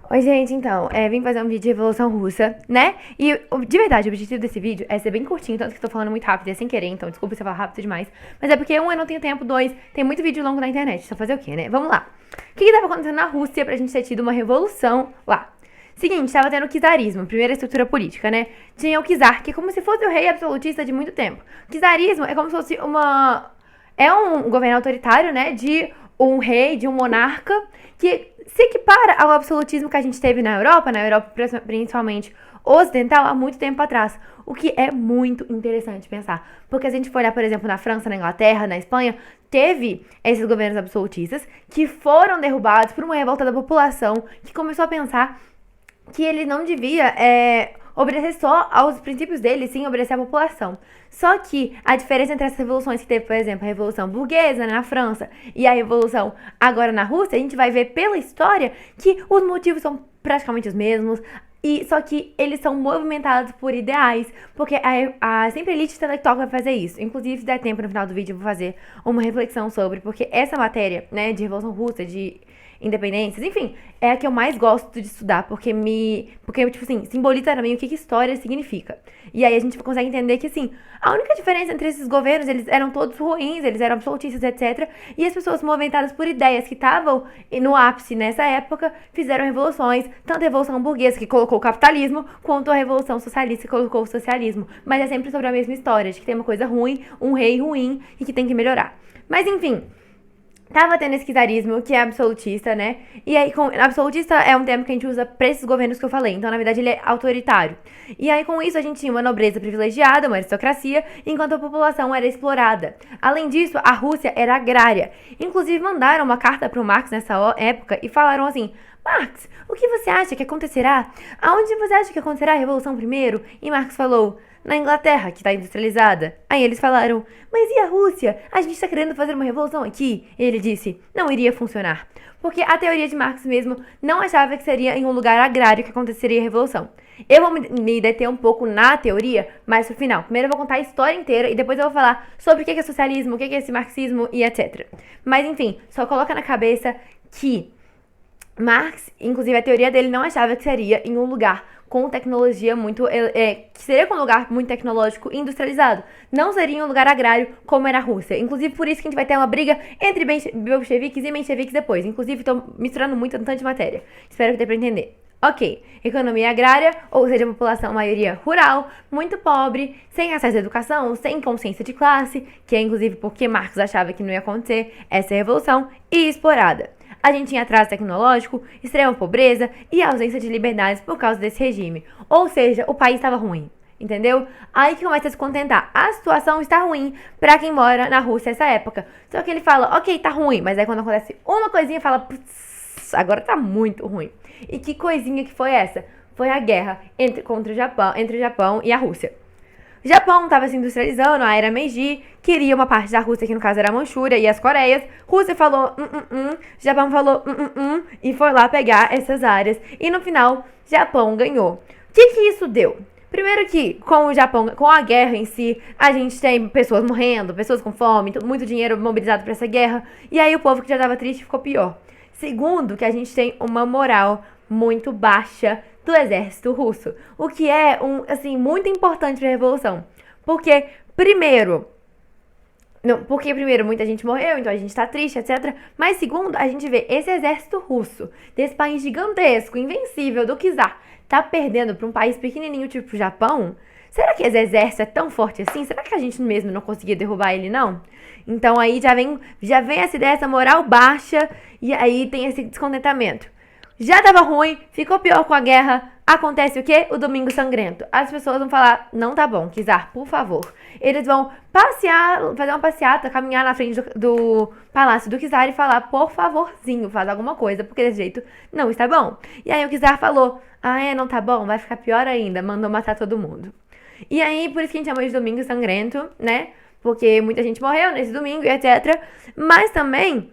Oi, gente, então, vim fazer um vídeo de Revolução Russa, né? E, de verdade, o objetivo desse vídeo é ser bem curtinho, tanto que eu tô falando muito rápido, é sem querer, então desculpa se eu falar rápido demais. Mas é porque, um, eu não tenho tempo, dois, tem muito vídeo longo na internet, só fazer o quê, né? Vamos lá. O que tava acontecendo na Rússia pra gente ter tido uma revolução lá? Seguinte, tava tendo o czarismo, primeira estrutura política, né? Tinha o czar, que é como se fosse o rei absolutista de muito tempo. O czarismo é como se fosse é um governo autoritário, né? De um rei, de um monarca, que se equipara ao absolutismo que a gente teve na Europa principalmente ocidental, há muito tempo atrás. O que é muito interessante pensar. Porque se a gente for olhar, por exemplo, na França, na Inglaterra, na Espanha, teve esses governos absolutistas que foram derrubados por uma revolta da população que começou a pensar que ele não devia obedecer só aos princípios dele, sim obedecer à população. Só que a diferença entre essas revoluções que teve, por exemplo, a Revolução Burguesa, né, na França e a Revolução agora na Rússia, a gente vai ver pela história que os motivos são praticamente os mesmos, só que eles são movimentados por ideais, porque sempre a elite intelectual vai fazer isso. Inclusive, se der tempo no final do vídeo, eu vou fazer uma reflexão sobre, porque essa matéria, né, de Revolução Russa, de independências, enfim, é a que eu mais gosto de estudar, porque tipo assim, simboliza também o que história significa. E aí a gente consegue entender que, assim, a única diferença entre esses governos, eles eram todos ruins, eles eram absolutistas, etc. E as pessoas movimentadas por ideias que estavam no ápice nessa época, fizeram revoluções, tanto a Revolução Burguesa, que colocou o capitalismo, quanto a Revolução Socialista, que colocou o socialismo. Mas é sempre sobre a mesma história, de que tem uma coisa ruim, um rei ruim, e que tem que melhorar. Mas, enfim, tava tendo esse czarismo, que é absolutista, né? E aí, absolutista é um termo que a gente usa pra esses governos que eu falei. Então, na verdade, ele é autoritário. E aí, com isso, a gente tinha uma nobreza privilegiada, uma aristocracia, enquanto a população era explorada. Além disso, a Rússia era agrária. Inclusive, mandaram uma carta pro Marx nessa época e falaram assim: Marx, o que você acha que acontecerá? Aonde você acha que acontecerá a Revolução primeiro? E Marx falou: na Inglaterra, que está industrializada. Aí eles falaram: mas e a Rússia? A gente está querendo fazer uma revolução aqui. E ele disse: não iria funcionar. Porque a teoria de Marx mesmo não achava que seria em um lugar agrário que aconteceria a revolução. Eu vou me deter um pouco na teoria, mas no final. Primeiro eu vou contar a história inteira e depois eu vou falar sobre o que é socialismo, o que é esse marxismo e etc. Mas enfim, só coloca na cabeça que Marx, inclusive a teoria dele, não achava que seria em um lugar com tecnologia muito. Que seria com um lugar muito tecnológico e industrializado. Não seria em um lugar agrário como era a Rússia. Inclusive, por isso que a gente vai ter uma briga entre bolcheviques e mencheviques depois. Inclusive, tô misturando muito, tanto de matéria. Espero que dê pra entender. Ok, economia agrária, ou seja, população maioria rural, muito pobre, sem acesso à educação, sem consciência de classe, que é inclusive porque Marx achava que não ia acontecer essa revolução, e explorada. A gente tinha atraso tecnológico, extrema pobreza e ausência de liberdades por causa desse regime. Ou seja, o país estava ruim. Entendeu? Aí que começa a se contentar. A situação está ruim pra quem mora na Rússia nessa época. Só que ele fala: ok, tá ruim. Mas aí quando acontece uma coisinha, fala: putz, agora tá muito ruim. E que coisinha que foi essa? Foi a guerra entre o Japão e a Rússia. O Japão estava se industrializando, a era Meiji, queria uma parte da Rússia, que no caso era a Manchúria e as Coreias. Rússia falou, Japão falou, e foi lá pegar essas áreas. E no final, Japão ganhou. O que isso deu? Primeiro que, com o Japão, com a guerra em si, a gente tem pessoas morrendo, pessoas com fome, muito dinheiro mobilizado para essa guerra. E aí o povo que já estava triste ficou pior. Segundo, que a gente tem uma moral muito baixa do exército russo, o que é muito importante para a revolução. Porque primeiro muita gente morreu, então a gente tá triste, etc. Mas segundo, a gente vê esse exército russo, desse país gigantesco, invencível, do czar, tá perdendo para um país pequenininho tipo o Japão. Será que esse exército é tão forte assim? Será que a gente mesmo não conseguia derrubar ele, não? Então aí já vem essa ideia, essa moral baixa, e aí tem esse descontentamento. Já tava ruim, ficou pior com a guerra. Acontece o quê? O Domingo Sangrento. As pessoas vão falar: não tá bom, czar, por favor. Eles vão passear, fazer uma passeata, caminhar na frente do palácio do czar e falar: por favorzinho, faz alguma coisa, porque desse jeito não está bom. E aí o czar falou: não tá bom, vai ficar pior ainda. Mandou matar todo mundo. E aí, por isso que a gente chama de Domingo Sangrento, né? Porque muita gente morreu nesse domingo e etc. Mas também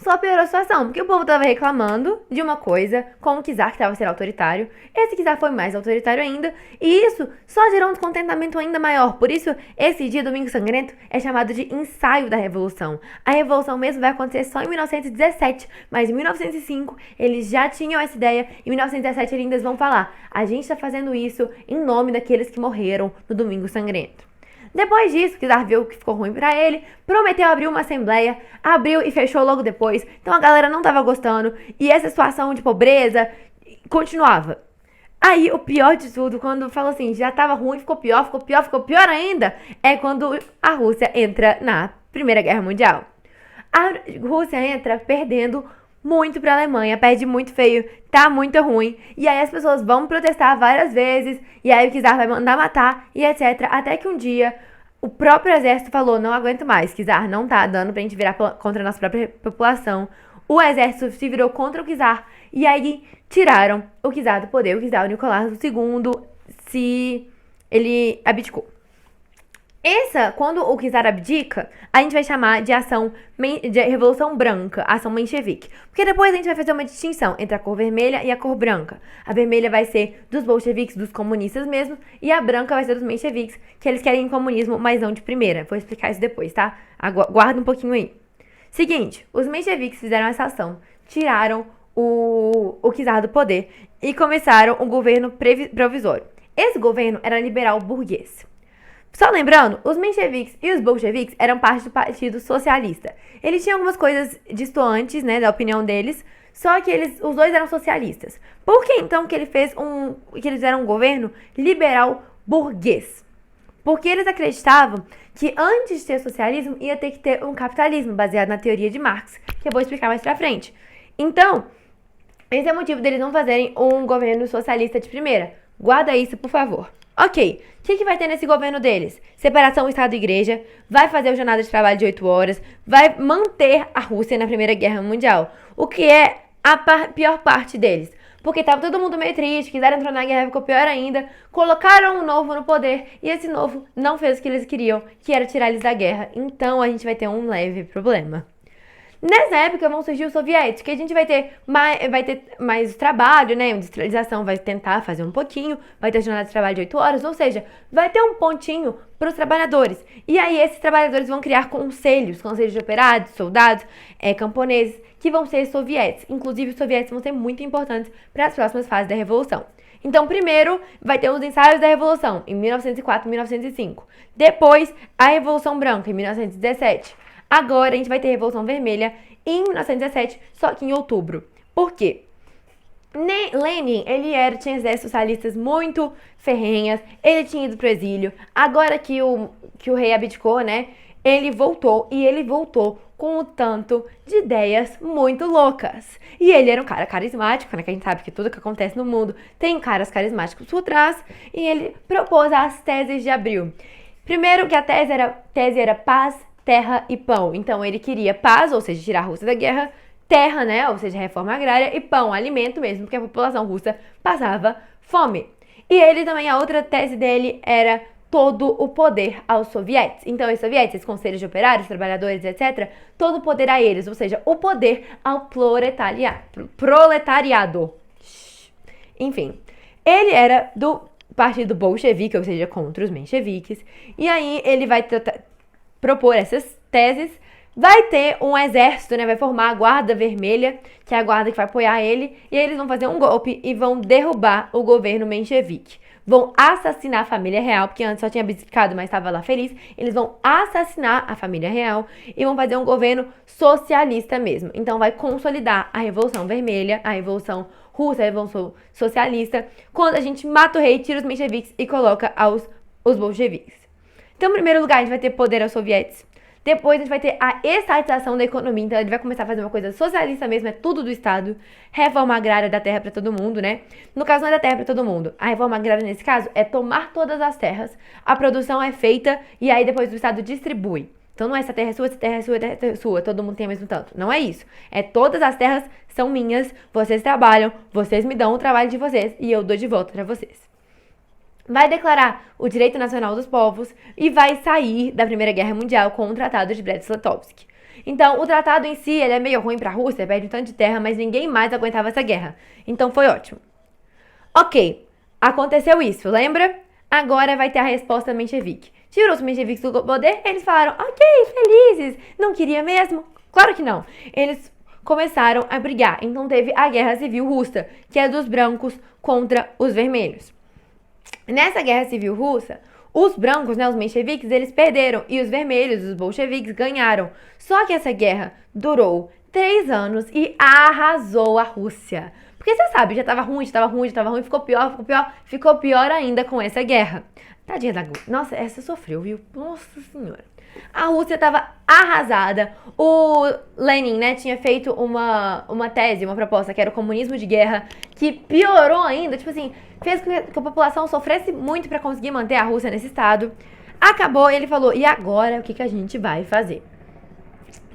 só piorou a situação, porque o povo tava reclamando de uma coisa com o czar que tava sendo autoritário. Esse czar foi mais autoritário ainda, e isso só gerou um descontentamento ainda maior. Por isso, esse dia, Domingo Sangrento, é chamado de ensaio da Revolução. A Revolução mesmo vai acontecer só em 1917, mas em 1905 eles já tinham essa ideia. Em 1917 eles ainda vão falar: a gente tá fazendo isso em nome daqueles que morreram no Domingo Sangrento. Depois disso, o czar viu que ficou ruim pra ele, prometeu abrir uma assembleia, abriu e fechou logo depois. Então a galera não tava gostando e essa situação de pobreza continuava. Aí, o pior de tudo, quando falou assim, já tava ruim, ficou pior, ficou pior, ficou pior ainda, é quando a Rússia entra na Primeira Guerra Mundial. A Rússia entra perdendo muito pra Alemanha, perde muito feio, tá muito ruim. E aí as pessoas vão protestar várias vezes, e aí o czar vai mandar matar, e etc. Até que um dia o próprio exército falou: não aguento mais, czar, não tá dando pra gente virar contra a nossa própria população. O exército se virou contra o czar, e aí tiraram o czar do poder. O czar, o Nicolás II, ele abdicou. Quando o czar abdica, a gente vai chamar de de Revolução Branca, ação menchevique. Porque depois a gente vai fazer uma distinção entre a cor vermelha e a cor branca. A vermelha vai ser dos bolcheviques, dos comunistas mesmo, e a branca vai ser dos mencheviques, que eles querem comunismo, mas não de primeira. Vou explicar isso depois, tá? Guarda um pouquinho aí. Seguinte, os mencheviques fizeram essa ação, tiraram o czar do poder e começaram um governo provisório. Esse governo era liberal burguês. Só lembrando, os mencheviques e os bolcheviques eram parte do Partido Socialista. Eles tinham algumas coisas distantes, né, da opinião deles, só que os dois eram socialistas. Por que então que eles fizeram um governo liberal burguês? Porque eles acreditavam que antes de ter socialismo ia ter que ter um capitalismo baseado na teoria de Marx, que eu vou explicar mais pra frente. Então, esse é o motivo deles não fazerem um governo socialista de primeira. Guarda isso, por favor. Ok, o que vai ter nesse governo deles? Separação Estado e Igreja, vai fazer o jornada de trabalho de 8 horas, vai manter a Rússia na Primeira Guerra Mundial. O que é a pior parte deles? Porque tava todo mundo meio triste, quiseram entrar na guerra, ficou pior ainda, colocaram um novo no poder e esse novo não fez o que eles queriam, que era tirar eles da guerra. Então a gente vai ter um leve problema. Nessa época vão surgir os soviéticos, que a gente vai ter mais trabalho, né? Industrialização vai tentar fazer um pouquinho, vai ter jornada de trabalho de 8 horas, ou seja, vai ter um pontinho para os trabalhadores. E aí esses trabalhadores vão criar conselhos de operários, soldados, camponeses, que vão ser soviéticos. Inclusive os soviéticos vão ser muito importantes para as próximas fases da Revolução. Então, primeiro, vai ter os ensaios da Revolução, em 1904 e 1905. Depois, a Revolução Branca, em 1917. Agora a gente vai ter Revolução Vermelha em 1917, só que em outubro. Por quê? Lenin, tinha exércitos socialistas muito ferrenhas, ele tinha ido pro exílio. Agora que o rei abdicou, né, ele voltou com um tanto de ideias muito loucas. E ele era um cara carismático, né, que a gente sabe que tudo que acontece no mundo tem caras carismáticos por trás, e ele propôs as teses de Abril. Primeiro que a tese era paz, terra e pão. Então ele queria paz, ou seja, tirar a Rússia da guerra, terra, né, ou seja, reforma agrária, e pão, alimento mesmo, porque a população russa passava fome. E ele também, a outra tese dele era todo o poder aos soviéticos. Então os soviéticos, esses conselhos de operários, trabalhadores, etc., todo o poder a eles, ou seja, o poder ao proletariado. Enfim, ele era do partido bolchevique, ou seja, contra os mencheviques, e aí ele vai propor essas teses, vai ter um exército, né, vai formar a Guarda Vermelha, que é a guarda que vai apoiar ele, e aí eles vão fazer um golpe e vão derrubar o governo menchevique. Vão assassinar a família real, porque antes só tinha abdicado, mas estava lá feliz. Eles vão assassinar a família real e vão fazer um governo socialista mesmo. Então vai consolidar a Revolução Vermelha, a Revolução Russa, a Revolução Socialista, quando a gente mata o rei, tira os mencheviques e coloca os bolcheviques. Então, em primeiro lugar, a gente vai ter poder aos soviéticos. Depois, a gente vai ter a estatização da economia. Então, ele vai começar a fazer uma coisa socialista mesmo, é tudo do Estado. Reforma agrária da terra para todo mundo, né? No caso, não é da terra para todo mundo. A reforma agrária, nesse caso, é tomar todas as terras. A produção é feita e aí depois o Estado distribui. Então, não é essa terra é sua, essa terra é sua, essa terra é sua. Todo mundo tem o mesmo tanto. Não é isso. É todas as terras são minhas, vocês trabalham, vocês me dão o trabalho de vocês e eu dou de volta para vocês. Vai declarar o direito nacional dos povos e vai sair da Primeira Guerra Mundial com o Tratado de Brest-Litovsk. Então, o tratado em si, ele é meio ruim pra Rússia, perde um tanto de terra, mas ninguém mais aguentava essa guerra. Então, foi ótimo. Ok, aconteceu isso, lembra? Agora vai ter a resposta menchevique. Tirou os mencheviques do poder, eles falaram, ok, felizes, não queria mesmo? Claro que não. Eles começaram a brigar, então teve a Guerra Civil Russa, que é dos brancos contra os vermelhos. Nessa Guerra Civil Russa, os brancos, né, os mencheviques, eles perderam e os vermelhos, os bolcheviques, ganharam. Só que essa guerra durou 3 anos e arrasou a Rússia. Porque você sabe, já tava ruim, ficou pior ainda com essa guerra. Tadinha da Rússia. Nossa, essa sofreu, viu? Nossa senhora. A Rússia tava arrasada. O Lenin, né, tinha feito uma tese, uma proposta, que era o comunismo de guerra, que piorou ainda, tipo assim, fez com que a população sofresse muito pra conseguir manter a Rússia nesse estado. Acabou e ele falou, e agora o que a gente vai fazer?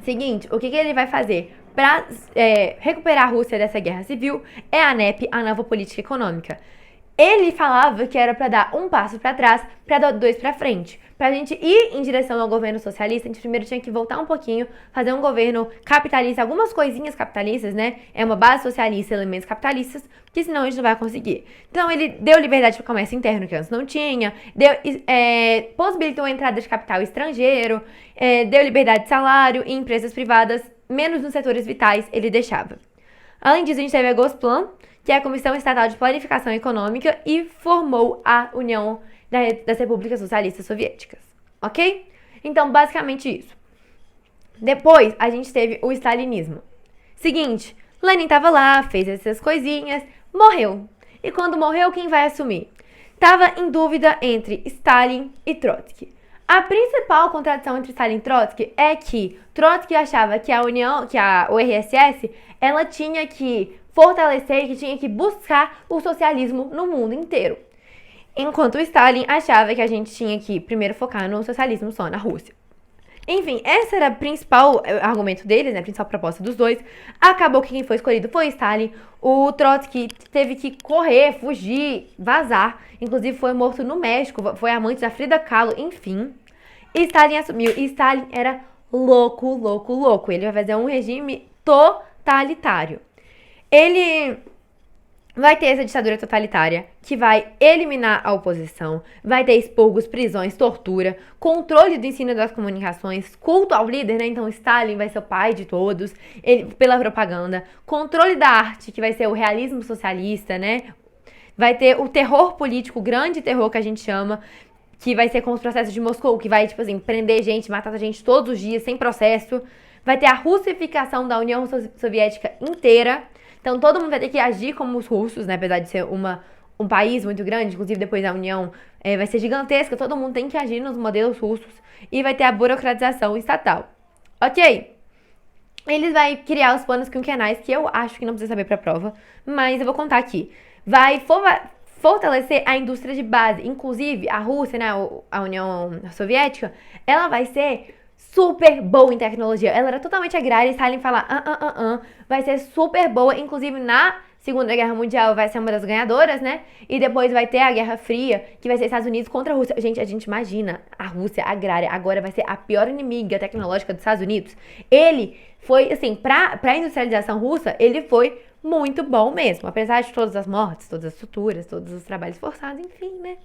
Seguinte, o que ele vai fazer para recuperar a Rússia dessa guerra civil é a NEP, a nova política econômica. Ele falava que era para dar um passo para trás, para dar 2 para frente. Pra gente ir em direção ao governo socialista, a gente primeiro tinha que voltar um pouquinho, fazer um governo capitalista, algumas coisinhas capitalistas, né? É uma base socialista, elementos capitalistas, porque senão a gente não vai conseguir. Então ele deu liberdade para o comércio interno, que antes não tinha, possibilitou a entrada de capital estrangeiro, deu liberdade de salário em empresas privadas, menos nos setores vitais ele deixava. Além disso, a gente teve a Gosplan, que é a Comissão Estatal de Planificação Econômica, e formou a União das Repúblicas Socialistas Soviéticas, ok? Então, basicamente isso. Depois, a gente teve o stalinismo. Seguinte, Lenin tava lá, fez essas coisinhas, morreu. E quando morreu, quem vai assumir? Tava em dúvida entre Stalin e Trotsky. A principal contradição entre Stalin e Trotsky é que Trotsky achava que o URSS, ela tinha que fortalecer e que tinha que buscar o socialismo no mundo inteiro. Enquanto o Stalin achava que a gente tinha que primeiro focar no socialismo só na Rússia. Enfim, esse era o principal argumento deles, né, a principal proposta dos dois. Acabou que quem foi escolhido foi Stalin. O Trotsky teve que correr, fugir, vazar. Inclusive foi morto no México, foi amante da Frida Kahlo, enfim. E Stalin assumiu. E Stalin era louco, louco, louco. Ele vai fazer um regime totalitário. Ele vai ter essa ditadura totalitária que vai eliminar a oposição, vai ter expurgos, prisões, tortura, controle do ensino das comunicações, culto ao líder, né? Então Stalin vai ser o pai de todos, pela propaganda, controle da arte, que vai ser o realismo socialista, né? Vai ter o terror político, o grande terror que a gente chama, que vai ser com os processos de Moscou, que vai, tipo assim, prender gente, matar gente todos os dias, sem processo. Vai ter a russificação da União Soviética inteira. Então, todo mundo vai ter que agir como os russos, né? Apesar de ser um país muito grande, inclusive depois a União vai ser gigantesca, todo mundo tem que agir nos modelos russos. E vai ter a burocratização estatal. Ok? Eles vão criar os planos quinquenais, que eu acho que não precisa saber pra prova, mas eu vou contar aqui. Vai fortalecer a indústria de base. Inclusive, a Rússia, né, a União Soviética, ela vai ser super boa em tecnologia. Ela era totalmente agrária e Stalin fala, vai ser super boa. Inclusive, na Segunda Guerra Mundial vai ser uma das ganhadoras, né? E depois vai ter a Guerra Fria, que vai ser Estados Unidos contra a Rússia. Gente, a gente imagina a Rússia agrária agora vai ser a pior inimiga tecnológica dos Estados Unidos. Ele foi, assim, pra industrialização russa, ele foi muito bom mesmo. Apesar de todas as mortes, todas as suturas, todos os trabalhos forçados, enfim, né?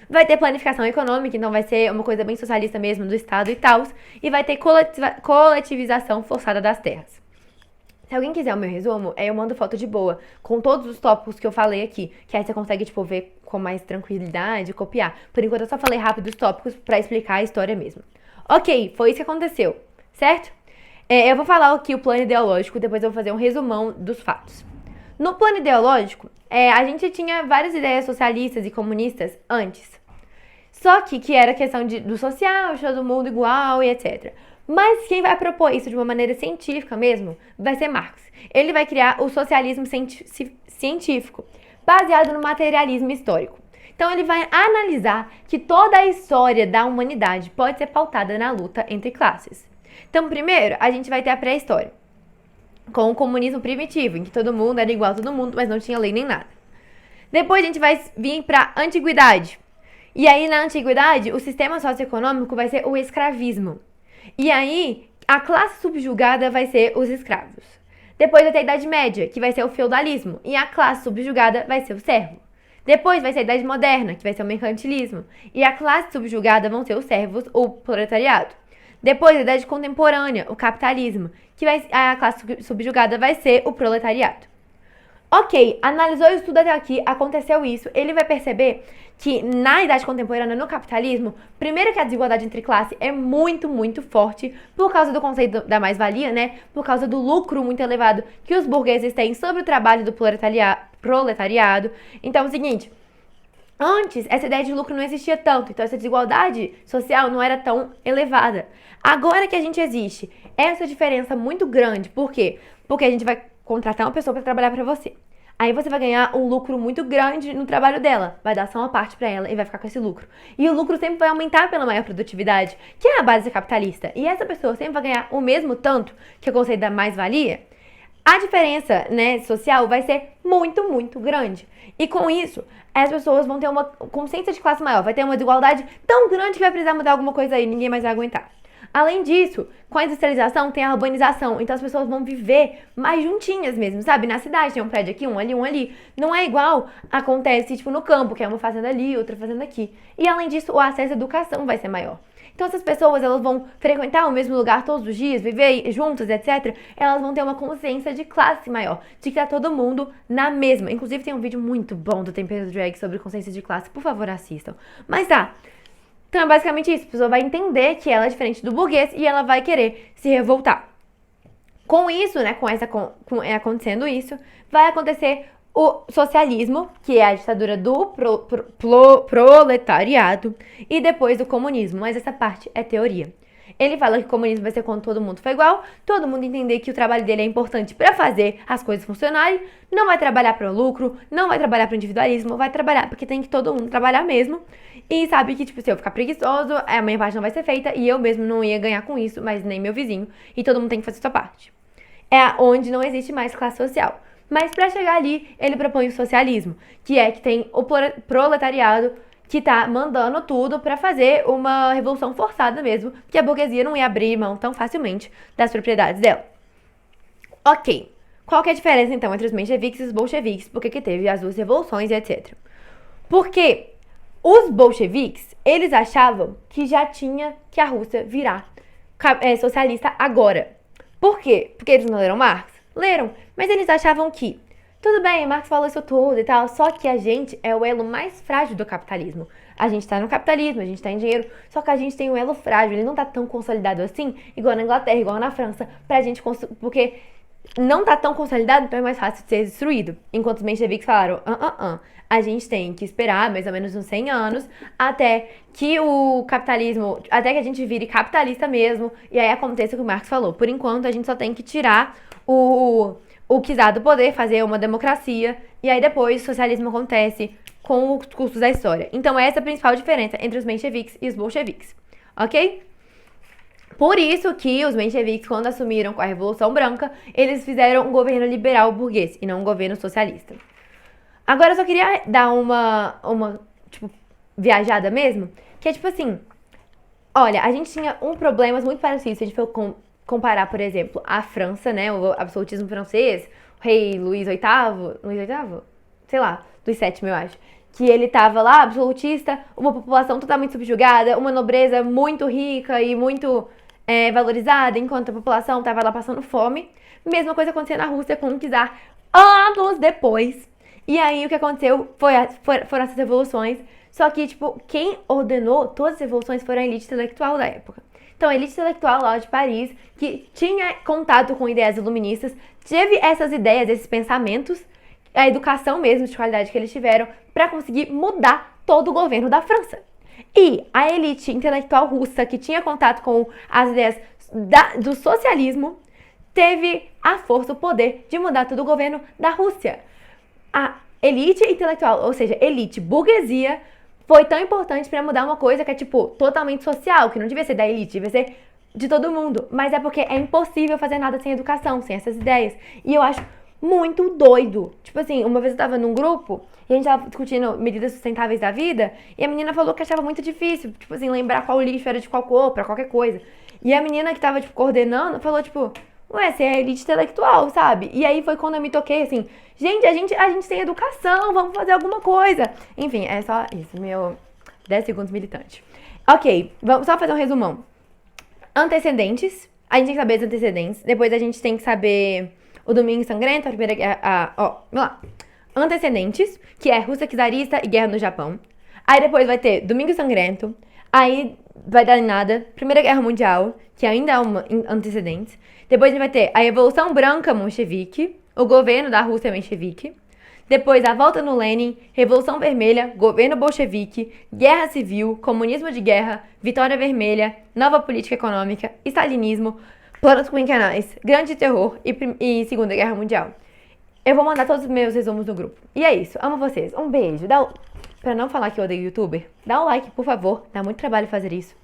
Vai ter planificação econômica, então vai ser uma coisa bem socialista mesmo do Estado e tal. E vai ter coletivização forçada das terras. Se alguém quiser o meu resumo, eu mando foto de boa, com todos os tópicos que eu falei aqui, que aí você consegue, tipo, ver com mais tranquilidade e copiar. Por enquanto eu só falei rápido os tópicos pra explicar a história mesmo. Ok, foi isso que aconteceu, certo? Eu vou falar aqui o plano ideológico, depois eu vou fazer um resumão dos fatos. No plano ideológico, a gente tinha várias ideias socialistas e comunistas antes. Só que era questão do social, de todo mundo igual e etc. Mas quem vai propor isso de uma maneira científica mesmo vai ser Marx. Ele vai criar o socialismo científico, baseado no materialismo histórico. Então ele vai analisar que toda a história da humanidade pode ser pautada na luta entre classes. Então, primeiro, a gente vai ter a pré-história, com o comunismo primitivo, em que todo mundo era igual a todo mundo, mas não tinha lei nem nada. Depois a gente vai vir para a antiguidade. E aí, na antiguidade, o sistema socioeconômico vai ser o escravismo. E aí, A classe subjugada vai ser os escravos. Depois vai ter a Idade Média, que vai ser o feudalismo. E a classe subjugada vai ser o servo. Depois vai ser a Idade Moderna, que vai ser o mercantilismo. E a classe subjugada vão ser os servos, o proletariado. Depois a Idade Contemporânea, o capitalismo, que a classe subjugada vai ser o proletariado. Ok, analisou isso tudo até aqui, aconteceu isso, ele vai perceber que na Idade Contemporânea, no capitalismo, primeiro que a desigualdade entre classes é muito, muito forte por causa do conceito da mais-valia, né? Por causa do lucro muito elevado que os burgueses têm sobre o trabalho do proletariado. Então é o seguinte, antes essa ideia de lucro não existia tanto, então essa desigualdade social não era tão elevada. Agora que a gente existe, essa diferença muito grande, por quê? Porque a gente vai contratar uma pessoa para trabalhar para você. Aí você vai ganhar um lucro muito grande no trabalho dela. Vai dar só uma parte para ela e vai ficar com esse lucro. E o lucro sempre vai aumentar pela maior produtividade, que é a base capitalista. E essa pessoa sempre vai ganhar o mesmo tanto, que é o conceito da mais-valia. A diferença, né, social vai ser muito, muito grande. E com isso, as pessoas vão ter uma consciência de classe maior. Vai ter uma desigualdade tão grande que vai precisar mudar alguma coisa aí. Ninguém mais vai aguentar. Além disso, com a industrialização tem a urbanização, então as pessoas vão viver mais juntinhas mesmo, sabe? Na cidade tem um prédio aqui, um ali, um ali. Não é igual acontece, tipo, no campo, que é uma fazenda ali, outra fazenda aqui. E além disso, o acesso à educação vai ser maior. Então essas pessoas, elas vão frequentar o mesmo lugar todos os dias, viver juntas, etc. Elas vão ter uma consciência de classe maior, de que tá todo mundo na mesma. Inclusive tem um vídeo muito bom do Tempero Drag sobre consciência de classe, por favor assistam. Mas tá, então é basicamente isso, a pessoa vai entender que ela é diferente do burguês e ela vai querer se revoltar. Com isso, né, acontecendo isso, vai acontecer o socialismo, que é a ditadura do proletariado, e depois o comunismo, mas essa parte é teoria. Ele fala que o comunismo vai ser quando todo mundo for igual, todo mundo entender que o trabalho dele é importante para fazer as coisas funcionarem, não vai trabalhar para o lucro, não vai trabalhar para o individualismo, vai trabalhar porque tem que todo mundo trabalhar mesmo. E sabe que, tipo, se eu ficar preguiçoso, a minha parte não vai ser feita e eu mesmo não ia ganhar com isso, mas nem meu vizinho. E todo mundo tem que fazer sua parte. É onde não existe mais classe social. Mas para chegar ali, ele propõe o socialismo, que é que tem o proletariado que tá mandando tudo pra fazer uma revolução forçada mesmo, que a burguesia não ia abrir mão tão facilmente das propriedades dela. Ok, qual que é a diferença então entre os mencheviques e os bolcheviques? Por que teve as duas revoluções e etc. Porque os bolcheviques, eles achavam que já tinha que a Rússia virar socialista agora. Por quê? Porque eles não leram Marx? Leram, mas eles achavam que tudo bem, Marx falou isso tudo e tal, só que a gente é o elo mais frágil do capitalismo. A gente tá no capitalismo, a gente tá em dinheiro, só que a gente tem um elo frágil, ele não tá tão consolidado assim, igual na Inglaterra, igual na França, pra gente, porque não tá tão consolidado, então é mais fácil de ser destruído. Enquanto os mencheviques falaram, a gente tem que esperar mais ou menos uns 100 anos até que o capitalismo, até que a gente vire capitalista mesmo, e aí aconteça o que o Marx falou. Por enquanto, a gente só tem que tirar o czar do poder, fazer uma democracia, e aí depois o socialismo acontece com os cursos da história. Então essa é a principal diferença entre os mencheviques e os bolcheviques, ok? Por isso que os mencheviques, quando assumiram com a Revolução Branca, eles fizeram um governo liberal burguês e não um governo socialista. Agora eu só queria dar uma tipo, viajada mesmo, que é tipo assim, olha, a gente tinha problemas muito parecidos se a gente for comparar, por exemplo, a França, né, o absolutismo francês, o rei Luís VIII, sei lá, Luís VII, eu acho, que ele tava lá, absolutista, uma população totalmente subjugada, uma nobreza muito rica e muito valorizada, enquanto a população tava lá passando fome. Mesma coisa aconteceu na Rússia com o czar anos depois. E aí o que aconteceu foram essas revoluções, só que, tipo, quem ordenou todas as revoluções foram a elite intelectual da época. Então, a elite intelectual lá de Paris, que tinha contato com ideias iluministas, teve essas ideias, esses pensamentos, a educação mesmo de qualidade que eles tiveram, para conseguir mudar todo o governo da França. E a elite intelectual russa, que tinha contato com as ideias do socialismo, teve a força, o poder de mudar todo o governo da Rússia. A elite intelectual, ou seja, elite burguesia, foi tão importante pra mudar uma coisa que é, tipo, totalmente social, que não devia ser da elite, devia ser de todo mundo. Mas é porque é impossível fazer nada sem educação, sem essas ideias. E eu acho muito doido. Tipo assim, uma vez eu tava num grupo e a gente tava discutindo medidas sustentáveis da vida e a menina falou que achava muito difícil, tipo assim, lembrar qual lixo era de qual cor, pra qualquer coisa. E a menina que tava, tipo, coordenando, falou, tipo, ué, você é elite intelectual, sabe? E aí foi quando eu me toquei, assim, gente, a gente tem educação, vamos fazer alguma coisa. Enfim, é só isso, meu 10 segundos militante. Ok, vamos só fazer um resumão. Antecedentes. A gente tem que saber os antecedentes. Depois a gente tem que saber o Domingo Sangrento, a Primeira Guerra. Vamos lá. Antecedentes, que é Rússia czarista e Guerra no Japão. Aí depois vai ter Domingo Sangrento. Aí vai dar em nada. Primeira Guerra Mundial, que ainda é um antecedentes. Depois a gente vai ter a Revolução Branca Bolchevique, o governo da Rússia menchevique. Depois, a volta no Lenin, Revolução Vermelha, governo bolchevique, guerra civil, comunismo de guerra, vitória vermelha, nova política econômica, stalinismo, planos quinquenais, grande terror e Segunda Guerra Mundial. Eu vou mandar todos os meus resumos no grupo. E é isso, amo vocês. Um beijo. Pra não falar que eu odeio youtuber, dá um like, por favor. Dá muito trabalho fazer isso.